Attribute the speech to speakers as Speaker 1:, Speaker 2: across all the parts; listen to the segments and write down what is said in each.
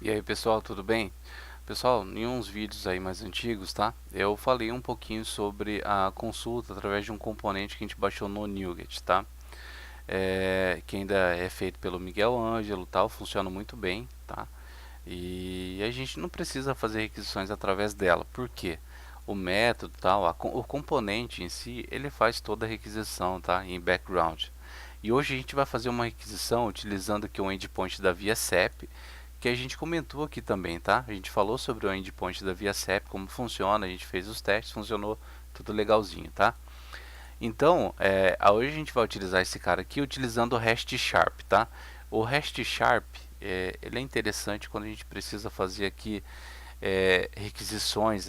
Speaker 1: E aí pessoal, tudo bem? Pessoal, em uns vídeos aí mais antigos, tá? Eu falei um pouquinho sobre a consulta através de um componente que a gente baixou no NuGet, tá? Que ainda é feito pelo Miguel Ângelo, tal, funciona muito bem, tá? E a gente não precisa fazer requisições através dela, por quê? O método, tal, o componente em si, ele faz toda a requisição, tá? Em background. E hoje a gente vai fazer uma requisição utilizando aqui o endpoint da ViaCep, que a gente comentou aqui também, tá? A gente falou sobre o endpoint da ViaCep, como funciona, a gente fez os testes, funcionou tudo legalzinho, tá? Então, hoje a gente vai utilizar esse cara aqui utilizando o REST Sharp, tá? O REST Sharp, ele é interessante quando a gente precisa fazer aqui requisições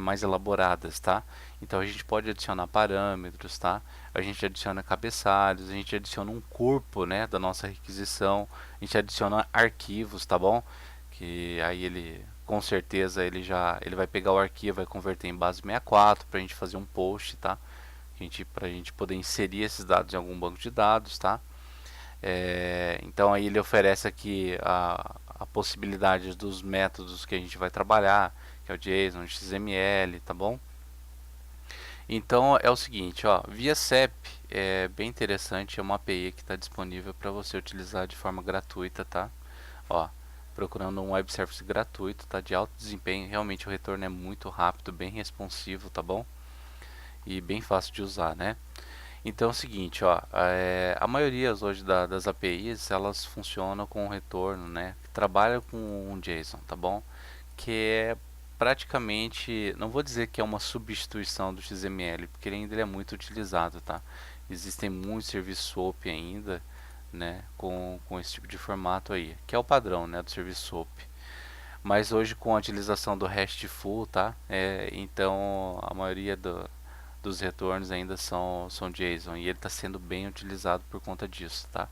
Speaker 1: mais elaboradas, tá? Então a gente pode adicionar parâmetros, tá? A gente adiciona cabeçalhos, a gente adiciona um corpo, né, da nossa requisição, a gente adiciona arquivos, tá bom? Que aí ele com certeza ele vai pegar o arquivo, vai converter em base 64 para a gente fazer um post, tá? Para a gente poder inserir esses dados em algum banco de dados, tá? Então aí ele oferece aqui a possibilidade dos métodos que a gente vai trabalhar, que é o JSON, o XML, tá bom? Então é o seguinte, ó, via CEP é bem interessante, é uma API que está disponível para você utilizar de forma gratuita, tá? Ó, procurando um web service gratuito, tá? De alto desempenho, realmente o retorno é muito rápido, bem responsivo, tá bom? E bem fácil de usar, né? Então é o seguinte, ó, a maioria hoje das APIs elas funcionam com retorno, né? Que trabalha com um JSON, tá bom? Que é praticamente, não vou dizer que é uma substituição do XML, porque ele ainda é muito utilizado, tá? Existem muitos serviços SOAP ainda, né? Com esse tipo de formato aí, que é o padrão, né? Do serviço SOAP. Mas hoje com a utilização do RESTful, tá? Então a maioria dos retornos ainda são JSON e ele está sendo bem utilizado por conta disso, tá?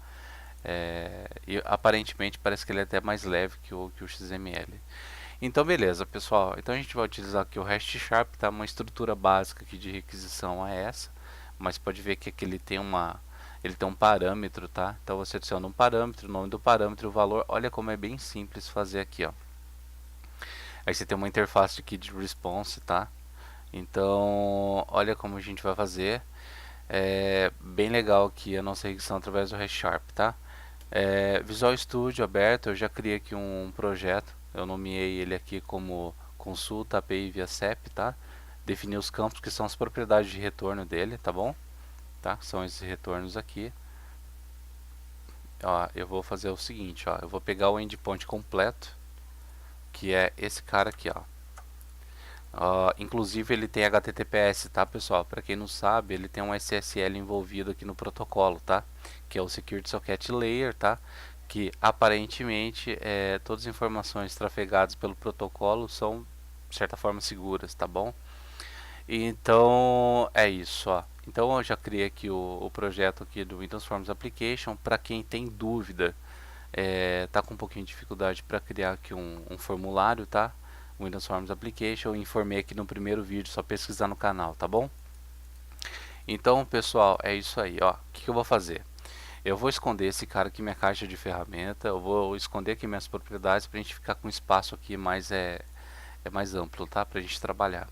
Speaker 1: E aparentemente parece que ele é até mais leve que o XML. Então beleza, pessoal. Então a gente vai utilizar aqui o REST Sharp, tá? Uma estrutura básica aqui de requisição é essa, mas pode ver que aqui ele tem um parâmetro, tá? Então você adiciona um parâmetro, o nome do parâmetro, o valor. Olha como é bem simples fazer aqui, ó. Aí você tem uma interface aqui de response, tá? Então, olha como a gente vai fazer. É bem legal aqui a nossa requisição através do REST Sharp, tá? Visual Studio aberto, eu já criei aqui um projeto. Eu nomeei ele aqui como consulta API via CEP, tá? Defini os campos que são as propriedades de retorno dele, tá bom? Tá? São esses retornos aqui. Ó, eu vou fazer o seguinte, ó, eu vou pegar o endpoint completo, que é esse cara aqui, ó. Inclusive ele tem HTTPS, tá, pessoal? Para quem não sabe, ele tem um SSL envolvido aqui no protocolo, tá? Que é o Security Socket Layer, tá? Que aparentemente todas as informações trafegadas pelo protocolo são de certa forma seguras, tá bom? Então é isso, ó. Então eu já criei aqui o projeto aqui do Windows Forms Application. Para quem tem dúvida, tá com um pouquinho de dificuldade para criar aqui um formulário, tá? Windows Forms Application, eu informei aqui no primeiro vídeo, só pesquisar no canal, tá bom? Então, pessoal, é isso aí, ó. O que eu vou fazer? Eu vou esconder esse cara aqui, minha caixa de ferramenta, eu vou esconder aqui minhas propriedades pra gente ficar com espaço aqui mais amplo, tá? Pra gente trabalhar.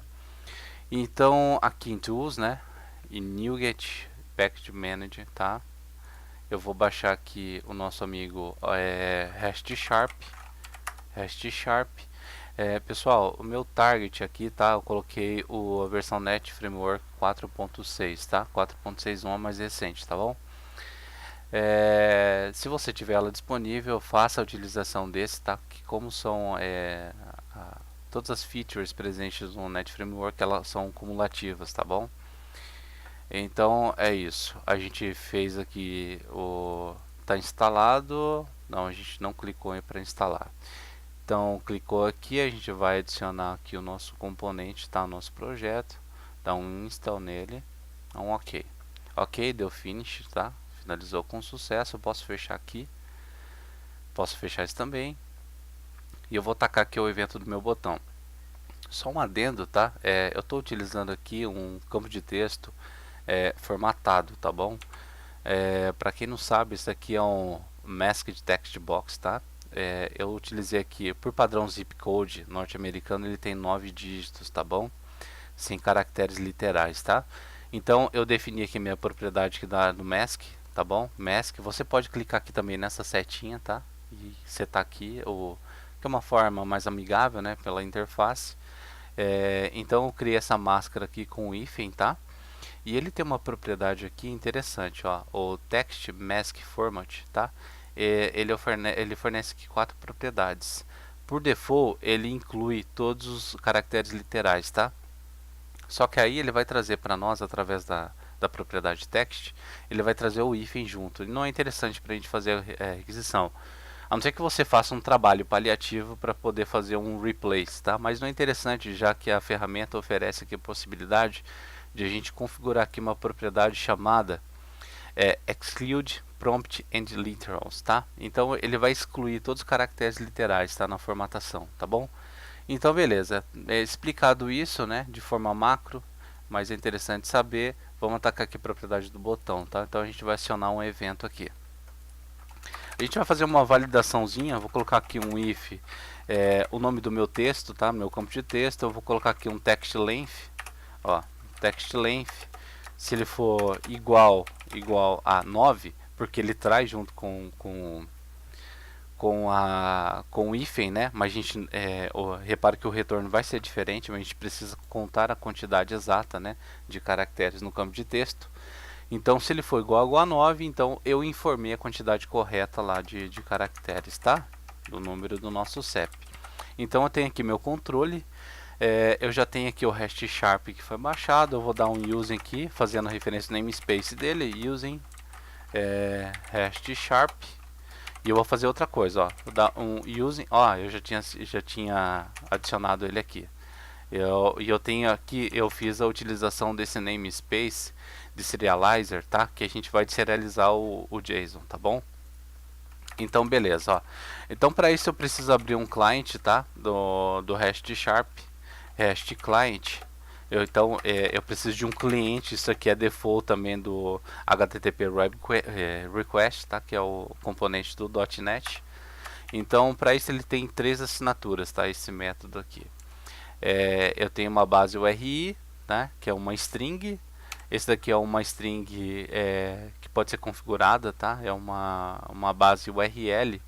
Speaker 1: Então, aqui em Tools, né? Em NuGet Package Manager, tá? Eu vou baixar aqui o nosso amigo REST Sharp. REST Sharp. Pessoal, o meu target aqui, tá? Eu coloquei a versão Net Framework 4.6, tá? 4.61 é mais recente, tá bom? Se você tiver ela disponível, faça a utilização desse, tá? Que como são todas as features presentes no Net Framework, elas são cumulativas, tá bom? Então é isso. A gente fez aqui tá instalado. Não, a gente não clicou para instalar. Então clicou aqui, a gente vai adicionar aqui o nosso componente, tá? O nosso projeto, dá um install nele, dá um ok. Ok, deu finish, tá? Finalizou com sucesso, eu posso fechar aqui, posso fechar isso também. E eu vou tacar aqui o evento do meu botão. Só um adendo, tá? Eu estou utilizando aqui um campo de texto formatado, tá bom? Para quem não sabe, isso aqui é um Masked Text Box, tá? eu utilizei aqui, por padrão zip code norte-americano, ele tem 9 dígitos, tá bom? Sem caracteres literais, tá? Então eu defini aqui minha propriedade que dá no mask, tá bom? Mask, você pode clicar aqui também nessa setinha, tá? E setar aqui, que é uma forma mais amigável, né, pela interface. Então eu criei essa máscara aqui com o hífen, tá? E ele tem uma propriedade aqui interessante, ó, o text mask format, tá? Ele fornece aqui 4 propriedades. Por default, ele inclui todos os caracteres literais, tá? Só que aí ele vai trazer para nós, através da propriedade text, ele vai trazer o hífen junto. E não é interessante para a gente fazer a requisição. A não ser que você faça um trabalho paliativo para poder fazer um replace, tá? Mas não é interessante, já que a ferramenta oferece aqui a possibilidade de a gente configurar aqui uma propriedade chamada exclude prompt and literals, tá? Então ele vai excluir todos os caracteres literais, tá, na formatação, tá bom? Então beleza, explicado isso, né, de forma macro, mas é interessante saber. Vamos atacar aqui a propriedade do botão, tá? Então a gente vai acionar um evento aqui. A gente vai fazer uma validaçãozinha. Vou colocar aqui um if, o nome do meu texto, tá? Meu campo de texto. Eu vou colocar aqui um text length, ó, text length. Se ele for igual a 9, porque ele traz junto com o hífen, né? Mas a gente repara que o retorno vai ser diferente, mas a gente precisa contar a quantidade exata, né, de caracteres no campo de texto. Então, se ele for igual a 9, então eu informei a quantidade correta lá de caracteres, tá? Do número do nosso CEP. Então eu tenho aqui meu controle, eu já tenho aqui o hash sharp que foi baixado. Eu vou dar um using aqui, fazendo referência ao namespace dele, using hash sharp. E eu vou fazer outra coisa, ó. Vou dar um using, ó, eu já tinha adicionado ele aqui. Eu tenho aqui, eu fiz a utilização desse namespace de serializer, tá? Que a gente vai serializar o JSON, tá bom? Então beleza, ó. Então para isso eu preciso abrir um client, tá? Do hash sharp, hash client. Então eu preciso de um cliente. Isso aqui é default também do HTTP request, tá? Que é o componente do .NET. Então para isso ele tem 3 assinaturas, tá? Esse método aqui. Eu tenho uma base URI, né? Que é uma string. Esse daqui é uma string que pode ser configurada, tá? É uma base URL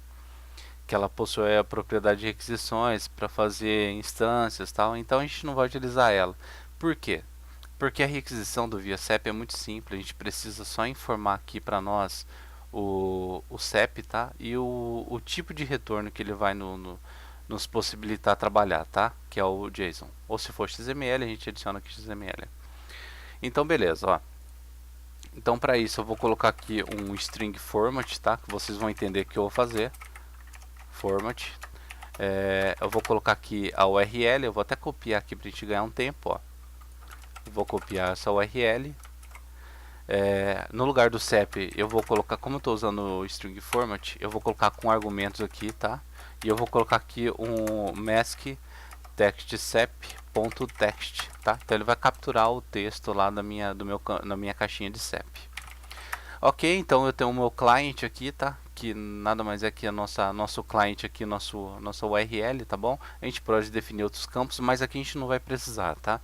Speaker 1: que ela possui a propriedade de requisições para fazer instâncias, tal. Então a gente não vai utilizar ela. Por quê? Porque a requisição do ViaCep é muito simples. A gente precisa só informar aqui para nós o CEP, tá? E o tipo de retorno que ele vai nos possibilitar trabalhar, tá? Que é o JSON. Ou se for XML, a gente adiciona aqui XML. Então beleza, ó. Então para isso eu vou colocar aqui um string format, tá? Que vocês vão entender o que eu vou fazer. Format. Eu vou colocar aqui a URL. Eu vou até copiar aqui para a gente ganhar um tempo, ó. Vou copiar essa URL. No lugar do CEP eu vou colocar, como eu estou usando o string format, eu vou colocar com argumentos aqui, tá? E eu vou colocar aqui um mask text cep.text, tá? Então ele vai capturar o texto lá na minha caixinha de CEP. Ok, então eu tenho o meu client aqui, tá? Que nada mais é que nosso client aqui, nossa URL, tá bom? A gente pode definir outros campos, mas aqui a gente não vai precisar, tá?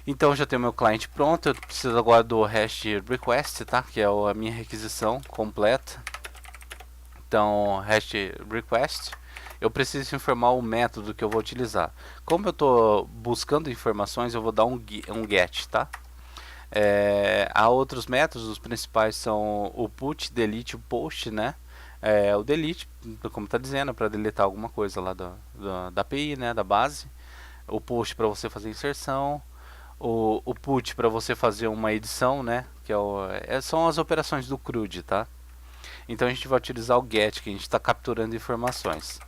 Speaker 1: Então eu já tenho meu cliente pronto. Eu preciso agora do hash request, tá? Que é a minha requisição completa. Então hash request, eu preciso informar o método que eu vou utilizar. Como eu estou buscando informações, eu vou dar um get, tá? Há outros métodos. Os principais são o put, delete, o post, né? O delete, como está dizendo, é para deletar alguma coisa lá da API, né? Da base. O post para você fazer inserção. O put para você fazer uma edição, né? Que são as operações do CRUD, tá? Então a gente vai utilizar o get, que a gente está capturando informações.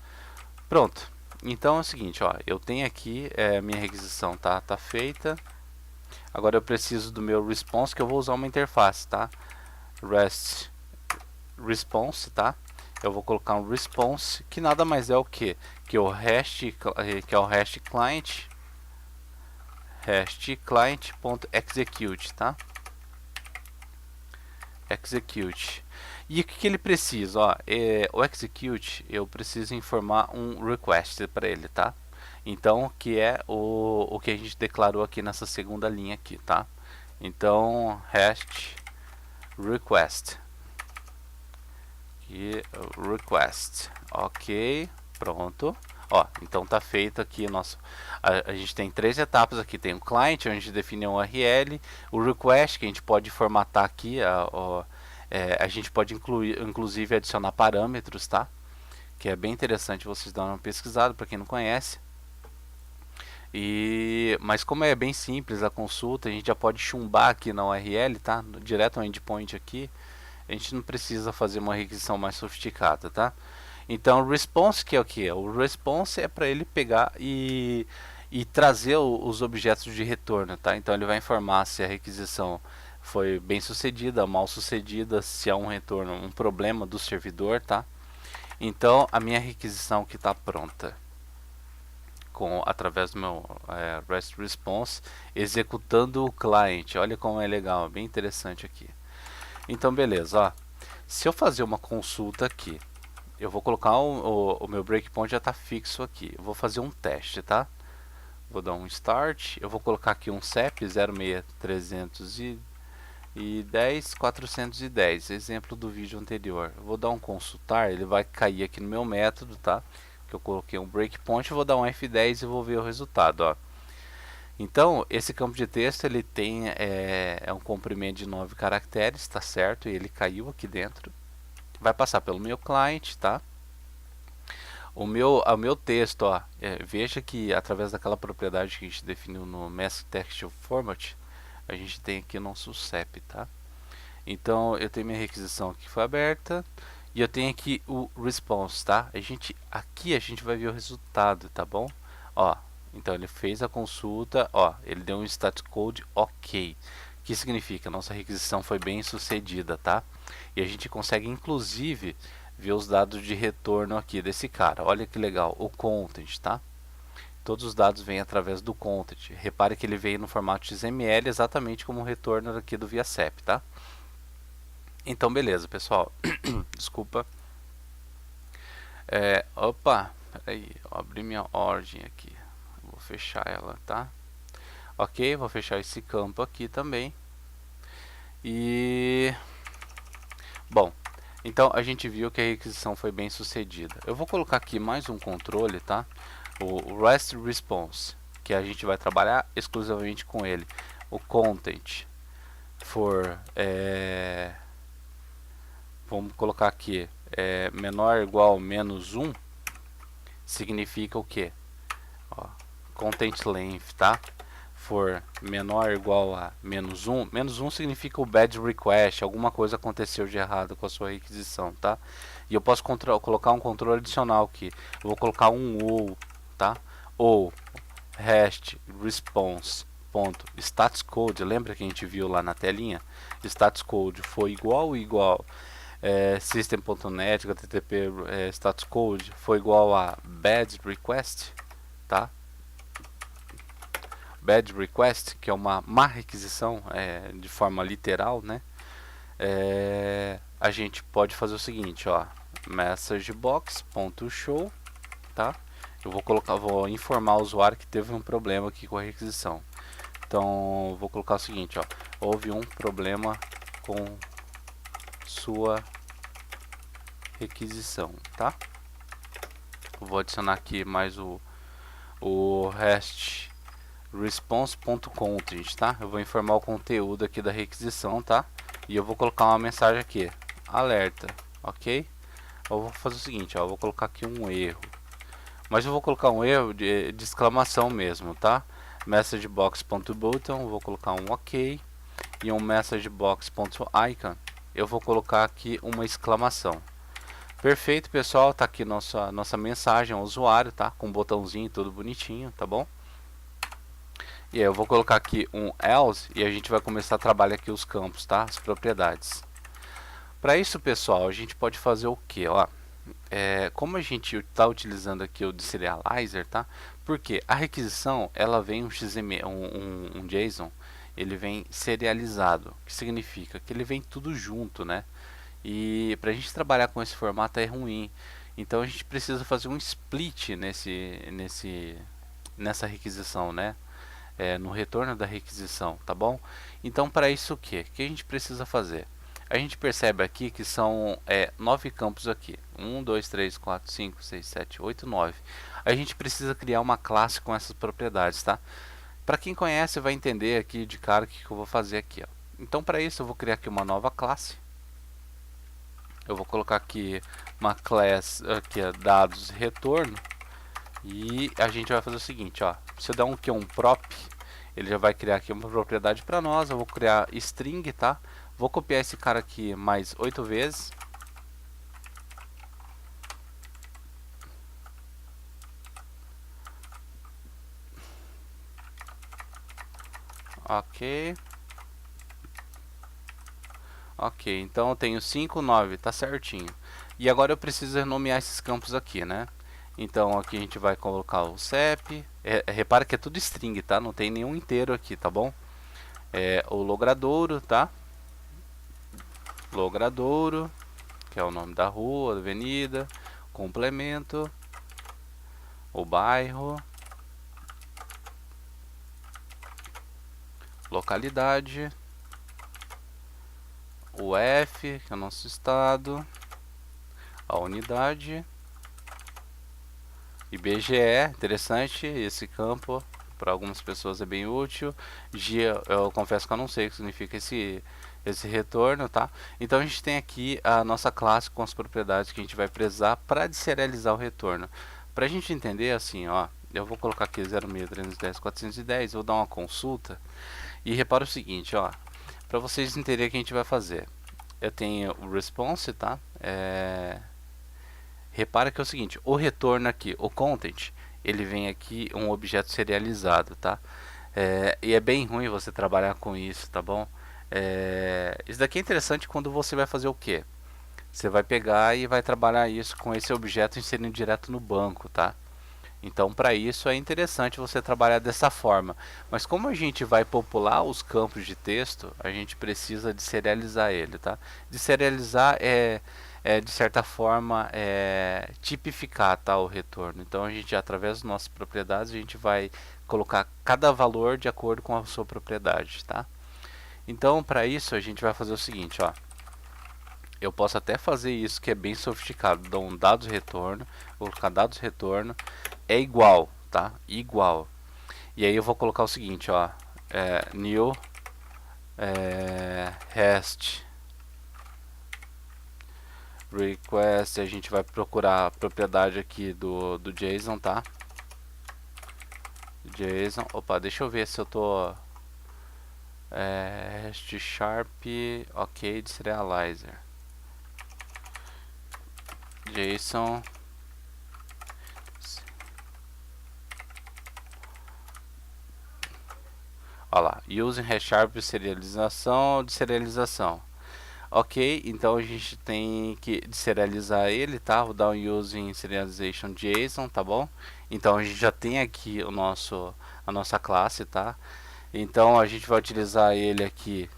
Speaker 1: Pronto. Então é o seguinte, ó, eu tenho aqui minha requisição tá feita. Agora eu preciso do meu response, que eu vou usar uma interface, tá? REST response, tá? Eu vou colocar um response, que nada mais é o que é o hash client, hash client.execute, tá? Execute. E o que ele precisa? Ó, o execute, eu preciso informar um request para ele, tá? Então, que é o que a gente declarou aqui nessa segunda linha aqui, tá? Então, hash request. E request. Ok, pronto. Ó, então tá feito aqui nosso. A gente tem três etapas aqui. Tem o client, onde a gente define o URL, o request, que a gente pode formatar aqui. A gente pode inclusive adicionar parâmetros, tá? Que é bem interessante vocês darem uma pesquisada para quem não conhece. Mas como é bem simples a consulta, a gente já pode chumbar aqui na URL, tá? Direto ao endpoint aqui. A gente não precisa fazer uma requisição mais sofisticada, tá? Então, o response, que é o que? O response é para ele pegar e trazer os objetos de retorno, tá? Então, ele vai informar se a requisição foi bem sucedida, mal sucedida, se há um retorno, um problema do servidor, tá? Então, a minha requisição que está pronta, através do meu REST Response, executando o client. Olha como é legal, bem interessante aqui. Então, beleza, ó. Se eu fazer uma consulta aqui, eu vou colocar o meu breakpoint já está fixo aqui. Eu vou fazer um teste, tá? Vou dar um start. Eu vou colocar aqui um CEP 06310 exemplo do vídeo anterior. Eu vou dar um consultar, ele vai cair aqui no meu método, tá? Que eu coloquei um breakpoint, eu vou dar um F10 e vou ver o resultado, ó. Então, esse campo de texto ele tem um comprimento de 9 caracteres, tá certo? E ele caiu aqui dentro. Vai passar pelo meu client, tá? O meu texto, ó, veja que através daquela propriedade que a gente definiu no Mask Textual Format, a gente tem aqui o nosso CEP, tá? Então, eu tenho minha requisição aqui que foi aberta e eu tenho aqui o response, tá? Aqui a gente vai ver o resultado, tá bom? Ó, então ele fez a consulta, ó, ele deu um status code ok. O que significa? Nossa requisição foi bem sucedida, tá? E a gente consegue inclusive ver os dados de retorno aqui desse cara. Olha que legal, o content, tá? Todos os dados vêm através do content. Repare que ele veio no formato XML, exatamente como o retorno aqui do ViaCep, tá? Então, beleza, pessoal. Desculpa. Opa, peraí, eu abri minha ordem aqui. Vou fechar ela, tá? Ok, vou fechar esse campo aqui também. Bom, então a gente viu que a requisição foi bem sucedida. Eu vou colocar aqui mais um controle, tá? O REST Response, que a gente vai trabalhar exclusivamente com ele. O content for, vamos colocar aqui, menor ou igual a menos 1, significa o que? Content length, tá? For menor ou igual a menos 1 significa o bad request, alguma coisa aconteceu de errado com a sua requisição, tá? E eu posso colocar um controle adicional aqui. Eu vou colocar um ou, tá? Ou REST response ponto status code, lembra que a gente viu lá na telinha? Status code foi igual system.net http status code foi igual a bad request, tá? Bad request, que é uma má requisição, de forma literal, né? A gente pode fazer o seguinte, ó, messagebox.show, tá? Eu vou informar o usuário que teve um problema aqui com a requisição. Então, vou colocar o seguinte, ó, houve um problema com sua requisição, tá? Vou adicionar aqui mais o REST response.content, tá? Eu vou informar o conteúdo aqui da requisição, tá? E eu vou colocar uma mensagem aqui, alerta, ok? Eu vou fazer o seguinte, ó, eu vou colocar aqui um erro, mas eu vou colocar um erro de exclamação mesmo, tá? Messagebox.button, vou colocar um ok, e um messagebox.icon, eu vou colocar aqui uma exclamação. Perfeito, pessoal, tá aqui nossa mensagem ao usuário, tá? Com um botãozinho tudo bonitinho, tá bom? E aí eu vou colocar aqui um else e a gente vai começar a trabalhar aqui os campos, tá? As propriedades. Para isso, pessoal, a gente pode fazer o que? Como a gente está utilizando aqui o deserializer, tá? Porque a requisição ela vem um XML, um JSON, ele vem serializado, que significa que ele vem tudo junto, né? E para a gente trabalhar com esse formato é ruim. Então a gente precisa fazer um split nessa requisição, né? No retorno da requisição, tá bom? Então para isso o que? O que a gente precisa fazer? A gente percebe aqui que são 9 campos aqui. 1, 2, 3, 4, 5, 6, 7, 8, 9. A gente precisa criar uma classe com essas propriedades, tá? Para quem conhece vai entender aqui de cara o que eu vou fazer aqui, ó. Então para isso eu vou criar aqui uma nova classe. Eu vou colocar aqui uma class, aqui é dados retorno. E a gente vai fazer o seguinte, ó. Se eu der um prop, ele já vai criar aqui uma propriedade para nós. Eu vou criar string, tá? Vou copiar esse cara aqui mais 8 vezes. Ok. Ok, então eu tenho 5, 9, tá certinho. E agora eu preciso renomear esses campos aqui, né? Então aqui a gente vai colocar o CEP. Repara que é tudo string, tá? Não tem nenhum inteiro aqui, tá bom? O logradouro, tá? Logradouro, que é o nome da rua, da avenida. Complemento. O bairro. Localidade. O F, que é o nosso estado. A unidade. IBGE, interessante esse campo, para algumas pessoas é bem útil. G, eu confesso que eu não sei o que significa esse retorno, tá? Então a gente tem aqui a nossa classe com as propriedades que a gente vai precisar para deserializar o retorno. Para a gente entender assim, ó, eu vou colocar aqui 06310 vou dar uma consulta e repara o seguinte, ó, para vocês entenderem o que a gente vai fazer. Eu tenho o response, tá? Repara que é o seguinte, o retorno aqui, o content, ele vem aqui um objeto serializado, tá? E é bem ruim você trabalhar com isso, tá bom? Isso daqui é interessante quando você vai fazer o quê? Você vai pegar e vai trabalhar isso com esse objeto inserindo direto no banco, tá? Então, para isso é interessante você trabalhar dessa forma. Mas como a gente vai popular os campos de texto, a gente precisa de serializar ele, tá? De serializar de certa forma, tipificar, tá, o retorno. Então, a gente, através das nossas propriedades, a gente vai colocar cada valor de acordo com a sua propriedade, tá? Então, para isso, a gente vai fazer o seguinte, ó. Eu posso até fazer isso que é bem sofisticado. Dou um dados retorno, vou colocar dados retorno é igual, tá? Igual. E aí eu vou colocar o seguinte, ó, new rest request. A gente vai procurar a propriedade aqui do JSON, tá? JSON, opa, deixa eu ver se eu tô rest sharp, ok, de serializer. JSON olha lá, using resharp serialização de serialização. Ok, então a gente tem que deserializar ele, tá? Vou dar um using serialization JSON, tá bom? Então a gente já tem aqui a nossa classe, tá? Então a gente vai utilizar ele aqui,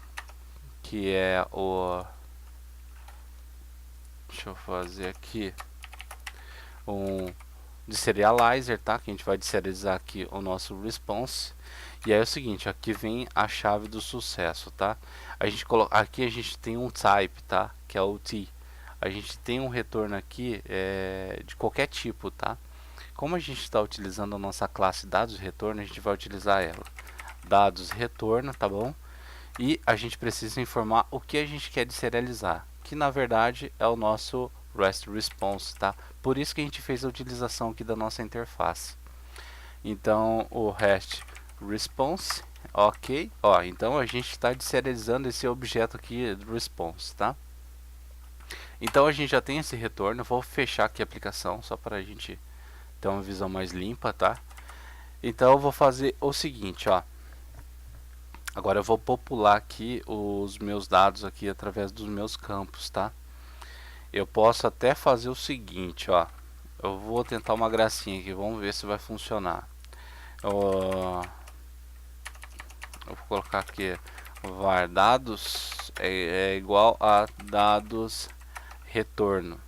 Speaker 1: que é o... Deixa eu fazer aqui um deserializer, tá? Que a gente vai deserializar aqui o nosso response. E aí é o seguinte, aqui vem a chave do sucesso, tá? A gente coloca aqui, a gente tem um type, tá? Que é o T. A gente tem um retorno aqui de qualquer tipo, tá? Como a gente está utilizando a nossa classe dados retorno, a gente vai utilizar ela. Dados retorno, tá bom? E a gente precisa informar o que a gente quer deserializar, que na verdade é o nosso REST response, tá? Por isso que a gente fez a utilização aqui da nossa interface. Então o REST response, ok, ó, então a gente está deserializando esse objeto aqui do response, tá? Então a gente já tem esse retorno. Eu vou fechar aqui a aplicação só para a gente ter uma visão mais limpa, tá? Então eu vou fazer o seguinte, ó. Agora eu vou popular aqui os meus dados aqui através dos meus campos, tá? Eu posso até fazer o seguinte, ó. Eu vou tentar uma gracinha aqui, vamos ver se vai funcionar. Eu vou colocar aqui var dados é igual a dados retorno.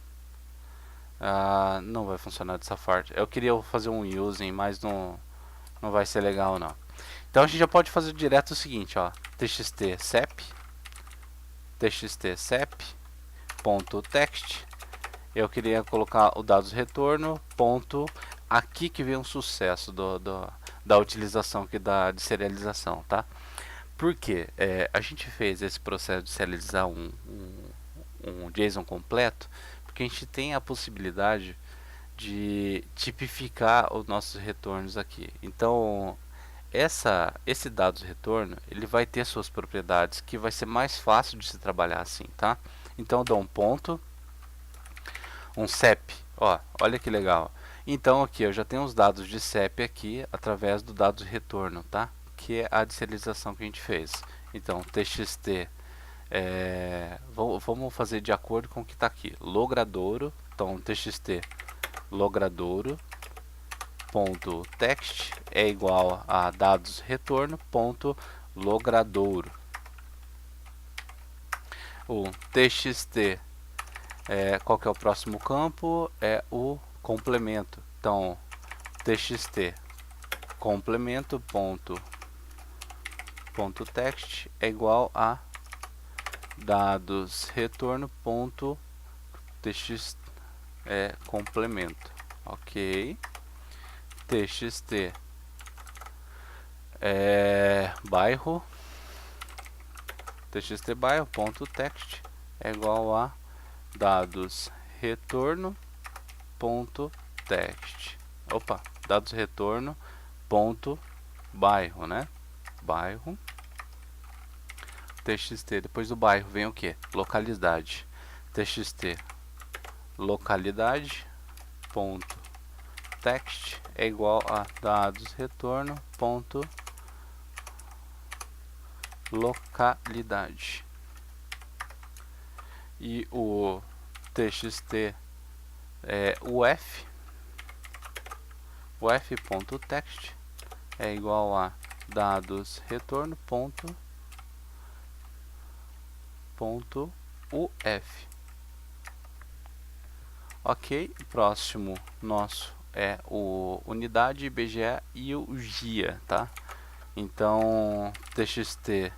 Speaker 1: Não vai funcionar dessa forma. Eu queria fazer um using, mas não vai ser legal não. Então a gente já pode fazer direto o seguinte, ó, txt sep.text. Eu queria colocar o dados retorno ponto, aqui que vem um sucesso da utilização aqui de serialização, tá? Porque a gente fez esse processo de serializar um JSON completo, porque a gente tem a possibilidade de tipificar os nossos retornos aqui. Então esse dados retorno, ele vai ter suas propriedades, que vai ser mais fácil de se trabalhar assim, tá? Então eu dou um ponto, um CEP, ó, olha que legal. Então aqui eu já tenho os dados de CEP aqui através do dados retorno, tá? Que é a serialização que a gente fez. Então txt, vamos fazer de acordo com o que está aqui. Logradouro, então txt logradouro ponto text é igual a dados retorno ponto logradouro. O txt, qual que é o próximo campo? É o complemento. Então txt complemento ponto text é igual a dados retorno ponto txt complemento. Ok. Txt bairro, txt bairro ponto text é igual a dados retorno ponto text. Opa, dados retorno ponto bairro, né? Bairro txt, depois do bairro vem o que? Localidade. Txt localidade ponto text é igual a dados retorno ponto localidade. E o txt uf.text é igual a dados retorno ponto uf. Ok, próximo nosso é o unidade, IBGE e o GIA, tá? Então txt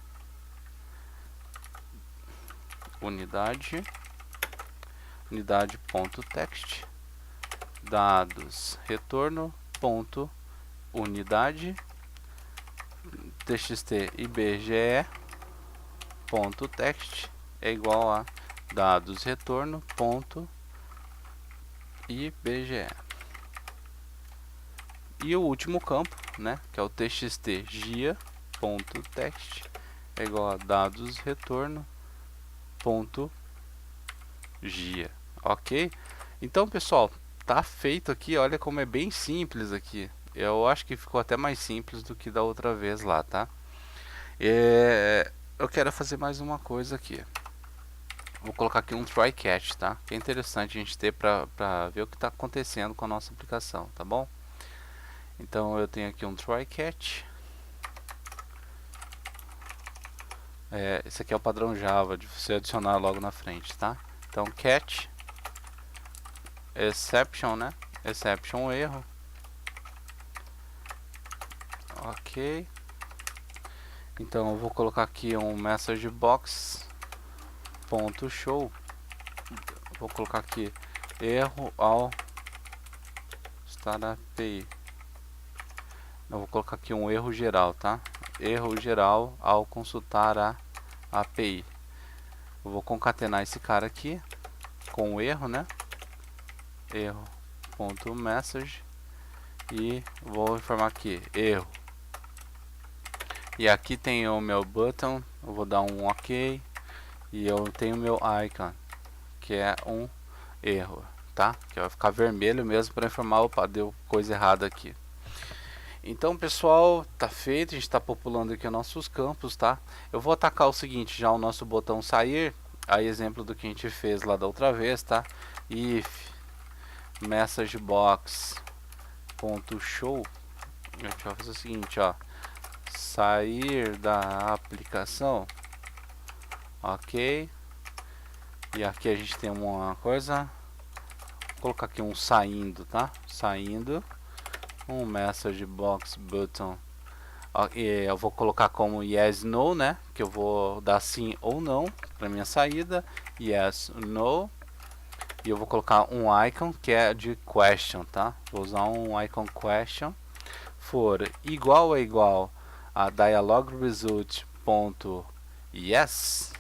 Speaker 1: unidade.text dados retorno ponto unidade txt IBGE ponto text é igual a dados retorno ponto IBGE. E o último campo, né, que é o txt gia.text é igual a dados retorno ponto gia. Ok? Então, pessoal, tá feito aqui. Olha como é bem simples aqui. Eu acho que ficou até mais simples do que da outra vez lá, tá? Eu quero fazer mais uma coisa aqui. Vou colocar aqui um try catch, tá? Que é interessante a gente ter para ver o que está acontecendo com a nossa aplicação, tá bom? Então eu tenho aqui um try catch. Esse aqui é o padrão Java de você adicionar logo na frente, tá? Então catch exception, né? Exception erro. Ok. Então eu vou colocar aqui um message box ponto show. Vou colocar aqui erro ao estar na API. Eu vou colocar aqui um erro geral, tá? Erro geral ao consultar a API. Eu vou concatenar esse cara aqui com o erro, né? Erro.message e vou informar aqui erro. E aqui tem o meu button, eu vou dar um OK e eu tenho o meu icon, que é um erro, tá? Que vai ficar vermelho mesmo para informar, opa, deu coisa errada aqui. Então, pessoal, tá feito, a gente está populando aqui os nossos campos, tá? Eu vou atacar o seguinte, já o nosso botão sair, aí exemplo do que a gente fez lá da outra vez, tá? If messagebox.show, a gente vai fazer o seguinte, ó, sair da aplicação, ok. E aqui a gente tem uma coisa, vou colocar aqui um saindo, tá? Saindo, um message box button. Eu vou colocar como yes, no, né? Que eu vou dar sim ou não para minha saída. Yes, no. E eu vou colocar um icon que é de question, tá? Vou usar um icon question. For igual a igual a dialog result ponto yes.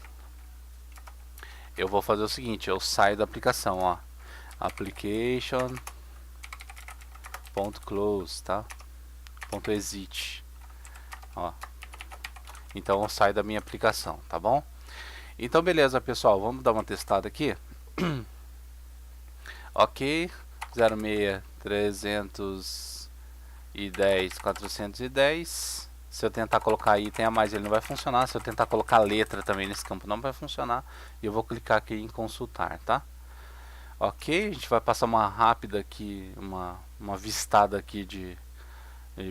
Speaker 1: Eu vou fazer o seguinte, eu saio da aplicação, ó. Application ponto close, tá? Ponto exit. Ó. Então eu saio da minha aplicação, tá bom? Então beleza, pessoal, vamos dar uma testada aqui. Ok, 06 310 410. Se eu tentar colocar item a mais, ele não vai funcionar. Se eu tentar colocar letra também nesse campo, não vai funcionar. E eu vou clicar aqui em consultar, tá? Ok, a gente vai passar uma rápida aqui, uma vistada aqui de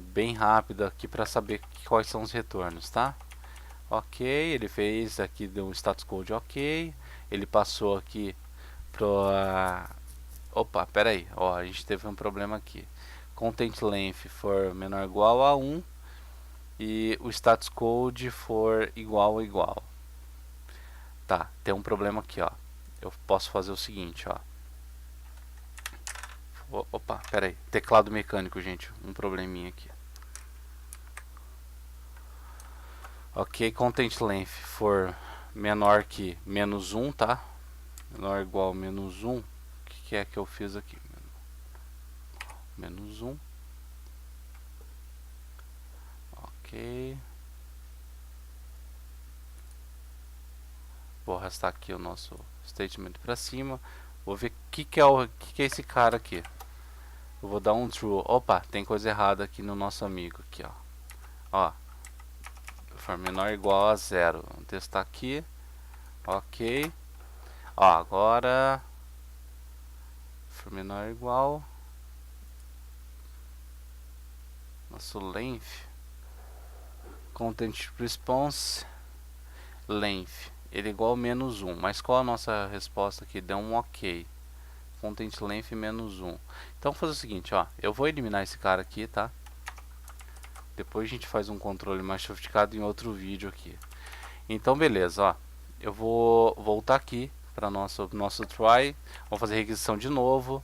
Speaker 1: bem rápida aqui para saber quais são os retornos, tá? Ok, ele fez aqui, deu um status code ok. Ele passou aqui para... Opa, pera aí, ó, a gente teve um problema aqui. Content length for menor ou igual a 1 e o status code for igual a igual. Tá, tem um problema aqui, ó. Eu posso fazer o seguinte, ó. Opa, pera aí, teclado mecânico, gente, um probleminha aqui. Ok, content length for menor que menos 1, tá? Menor ou igual a menos 1. O que é que eu fiz aqui? Menos 1. Ok. Vou arrastar aqui o nosso statement para cima. Vou ver o que é esse cara aqui. Eu vou dar um true. Opa, tem coisa errada aqui no nosso amigo aqui, ó. Ó. For menor ou igual a 0. Vamos testar aqui. Ok. Ó, agora for menor ou igual nosso length, content response length, ele é igual a menos 1. Mas qual a nossa resposta aqui? Deu um ok. Content length menos 1. Então vou fazer o seguinte, ó. Eu vou eliminar esse cara aqui, tá? Depois a gente faz um controle mais sofisticado em outro vídeo aqui. Então beleza, ó. Eu vou voltar aqui para nosso try. Vou fazer requisição de novo.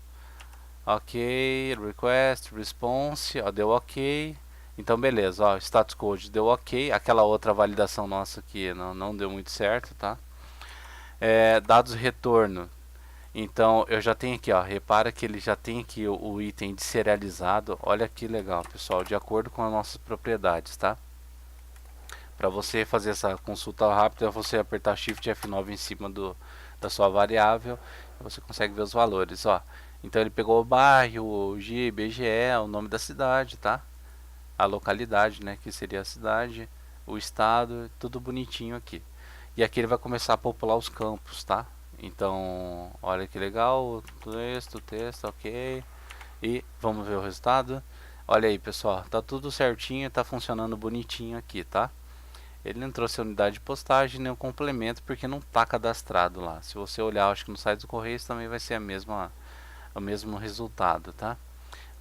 Speaker 1: Ok, request, response, ó, deu ok. Então beleza, ó, status code deu ok. Aquela outra validação nossa aqui não deu muito certo, tá? Dados retorno. Então eu já tenho aqui, ó, repara que ele já tem aqui o item de serializado. Olha que legal, pessoal, de acordo com as nossas propriedades, tá? Para você fazer essa consulta rápida, é você apertar Shift F9 em cima da sua variável, você consegue ver os valores, ó. Então ele pegou o bairro, o IBGE, o nome da cidade, tá? A localidade, né, que seria a cidade, o estado, tudo bonitinho aqui. E aqui ele vai começar a popular os campos, tá? Então, olha que legal, texto, ok. E vamos ver o resultado. Olha aí, pessoal, tá tudo certinho, tá funcionando bonitinho aqui, tá? Ele não trouxe a unidade de postagem nem o complemento porque não está cadastrado lá. Se você olhar, acho que no site do Correios também vai ser o mesmo resultado, tá?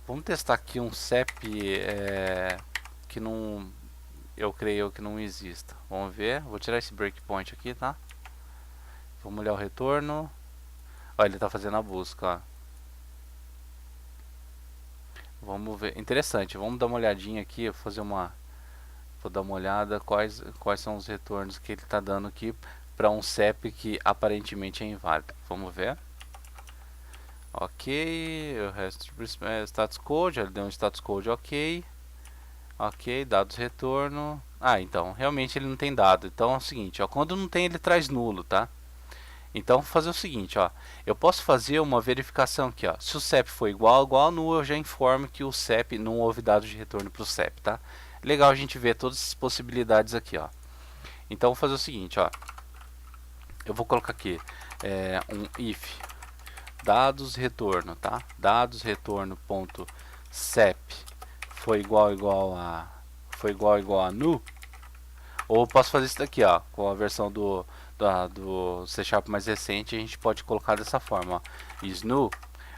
Speaker 1: Vamos testar aqui um CEP que não, eu creio que não exista. Vamos ver, vou tirar esse breakpoint aqui, tá? Vamos olhar o retorno. Olha, ele está fazendo a busca, ó. Vamos ver, interessante, vamos dar uma olhadinha aqui, vou dar uma olhada quais são os retornos que ele está dando aqui para um CEP que aparentemente é inválido. Vamos ver. Ok, o resto status code, ele deu um status code ok. Ok, dados retorno. Ah, então, realmente ele não tem dado. Então é o seguinte, ó, quando não tem ele traz nulo, tá? Então vou fazer o seguinte, ó, eu posso fazer uma verificação aqui, ó. Se o CEP for igual a null, eu já informo que o CEP não houve dados de retorno para o CEP, tá? Legal a gente ver todas as possibilidades aqui, ó. Então vou fazer o seguinte, ó. Eu vou colocar aqui um if dados retorno, tá? Dados retorno ponto CEP foi igual a null. Ou eu posso fazer isso daqui, ó, com a versão do do C Sharp mais recente, a gente pode colocar dessa forma, ó. Snoo,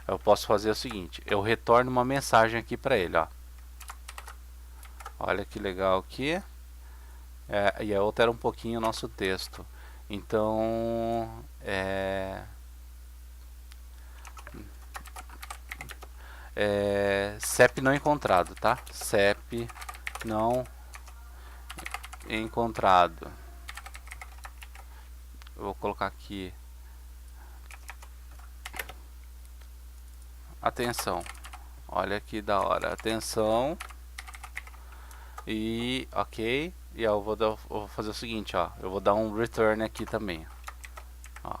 Speaker 1: eu posso fazer o seguinte, eu retorno uma mensagem aqui para ele, ó. Olha que legal aqui. E eu altero um pouquinho o nosso texto. Então, CEP não encontrado, tá? CEP não encontrado. Eu vou colocar aqui. Atenção. Olha que da hora. Atenção. E ok. E eu vou fazer o seguinte, ó. Eu vou dar um return aqui também. Ó.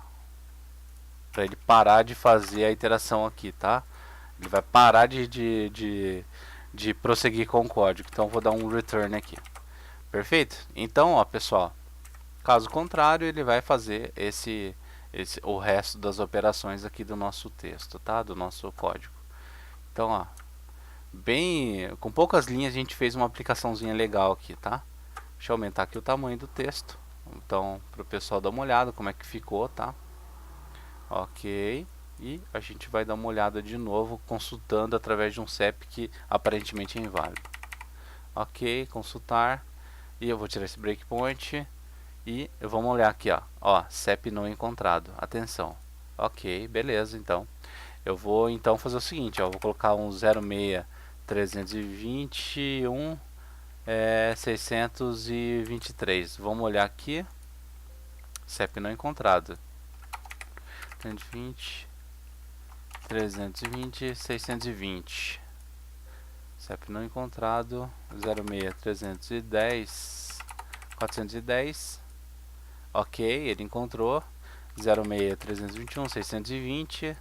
Speaker 1: Pra ele parar de fazer a iteração aqui, tá? Ele vai parar de prosseguir com o código. Então eu vou dar um return aqui. Perfeito? Então, ó, pessoal. Caso contrário, ele vai fazer o resto das operações aqui do nosso texto, tá? Do nosso código. Então, ó, com poucas linhas a gente fez uma aplicaçãozinha legal aqui, tá? Deixa eu aumentar aqui o tamanho do texto. Então, para o pessoal dar uma olhada como é que ficou, tá? Ok. E a gente vai dar uma olhada de novo, consultando através de um CEP que aparentemente é inválido. Ok, consultar. E eu vou tirar esse breakpoint. E vamos olhar aqui, ó, CEP não encontrado. Atenção. Ok, beleza, então. Eu vou então fazer o seguinte, ó, vou colocar um 06321 623. Vamos olhar aqui. CEP não encontrado. 320 620. CEP não encontrado. 06310 410. Ok, ele encontrou. 06321 620.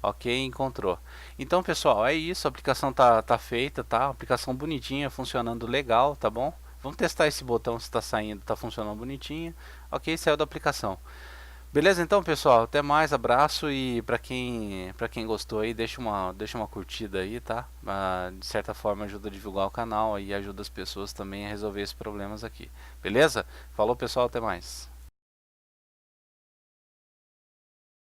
Speaker 1: Ok, encontrou. Então, pessoal, é isso. A aplicação tá feita, tá? Aplicação bonitinha, funcionando legal, tá bom? Vamos testar esse botão se está saindo, tá funcionando bonitinho. Ok, saiu da aplicação. Beleza, então, pessoal. Até mais, abraço e para quem gostou aí, deixa uma curtida aí, tá? De certa forma ajuda a divulgar o canal e ajuda as pessoas também a resolver esses problemas aqui. Beleza? Falou, pessoal, até mais.